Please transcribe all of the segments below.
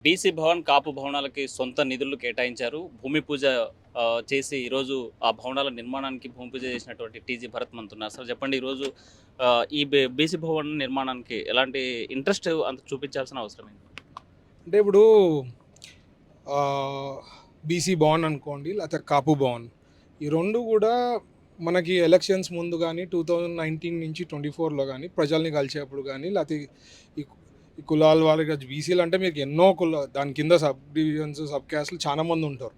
BC Bhavan, కాపు భవనాలకి సొంత నిధులు కేటాయించారు. భూమి పూజ చేసి ఈరోజు ఆ భవనాల నిర్మాణానికి భూమి పూజ చేసినటువంటి టీజీ భరత్ మనతున్నారు. అసలు చెప్పండి ఈరోజు ఈ బీసీ భవన్ నిర్మాణానికి ఎలాంటి ఇంట్రెస్ట్ అంత చూపించాల్సిన అవసరం ఏంటి? అంటే ఇప్పుడు బీసీ భవన్ అనుకోండి, లేకపోతే కాపు భవన్, ఈ రెండు కూడా మనకి ఎలక్షన్స్ ముందు కానీ 2019 నుంచి 24లో కానీ ప్రజల్ని కలిసేప్పుడు కానీ, లేకపోతే ఈ ఈ కులాల వాళ్ళకి బీసీలు అంటే మీకు ఎన్నో దాని కింద సబ్ డివిజన్స్, సబ్ క్యాస్ట్లు చాలామంది ఉంటారు.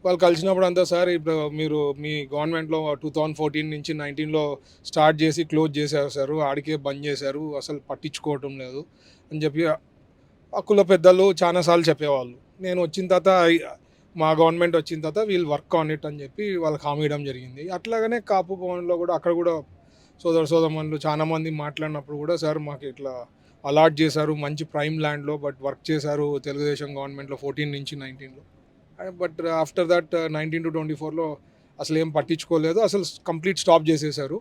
వాళ్ళు కలిసినప్పుడు అంతా సార్ ఇప్పుడు మీరు మీ గవర్నమెంట్లో 2014 నుంచి 19లో స్టార్ట్ చేసి క్లోజ్ చేసేసారు, ఆడికే బంద్ చేశారు, అసలు పట్టించుకోవటం లేదు అని చెప్పి ఆ కుల పెద్దలు చాలాసార్లు చెప్పేవాళ్ళు. నేను వచ్చిన తర్వాత మా గవర్నమెంట్ వచ్చిన తర్వాత వీళ్ళు వర్క్ ఆన్ ఇట్ అని చెప్పి వాళ్ళకి హామీ ఇవ్వడం జరిగింది. అట్లాగనే కాపు భవన్లో కూడా అక్కడ కూడా సోదరమణులు చాలామంది మాట్లాడినప్పుడు కూడా సార్ మాకు ఇట్లా అలాట్ చేశారు మంచి ప్రైమ్ ల్యాండ్లో, బట్ వర్క్ చేశారు తెలుగుదేశం గవర్నమెంట్లో 14 నుంచి 19లో. బట్ ఆఫ్టర్ దట్ 19 to 24లో అసలు ఏం పట్టించుకోలేదు, అసలు కంప్లీట్ స్టాప్ చేసేసారు.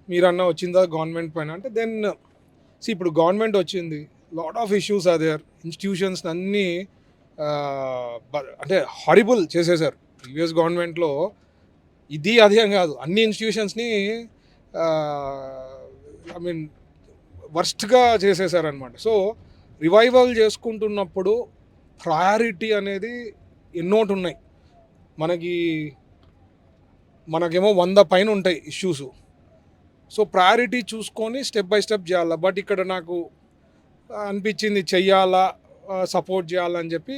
మీరన్నా వచ్చిందా గవర్నమెంట్ పైన అంటే దెన్ ఇప్పుడు గవర్నమెంట్ వచ్చింది, lot of issues are there. Institutions అన్నీ అంటే హారిబుల్ చేసేసారు. ప్రీవియస్ గవర్నమెంట్లో ఇది అది అని కాదు, అన్ని ఇన్స్టిట్యూషన్స్ని ఐ మీన్ వర్స్ట్గా చేసేసారనమాట. సో రివైవల్ చేసుకుంటున్నప్పుడు ప్రయారిటీ అనేది ఎన్నోటి ఉన్నాయి. మనకేమో 100 పైన ఉంటాయి ఇష్యూస్. సో ప్రయారిటీ చూసుకొని స్టెప్ బై స్టెప్ చేయాలా. బట్ ఇక్కడ నాకు అనిపించింది చెయ్యాలా, సపోర్ట్ చేయాలని చెప్పి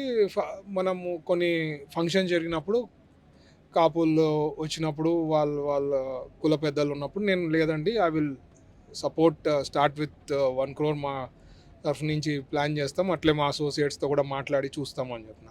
మనము కొన్ని ఫంక్షన్ జరిగినప్పుడు కాపుల్లో వచ్చినప్పుడు వాళ్ళ కుల పెద్దలు ఉన్నప్పుడు నేను లేదండి I will support start with 1 crore మా తరఫు నుంచి ప్లాన్ చేస్తాం, అట్లే మా అసోసియేట్స్తో కూడా మాట్లాడి చూస్తామని చెప్పిన.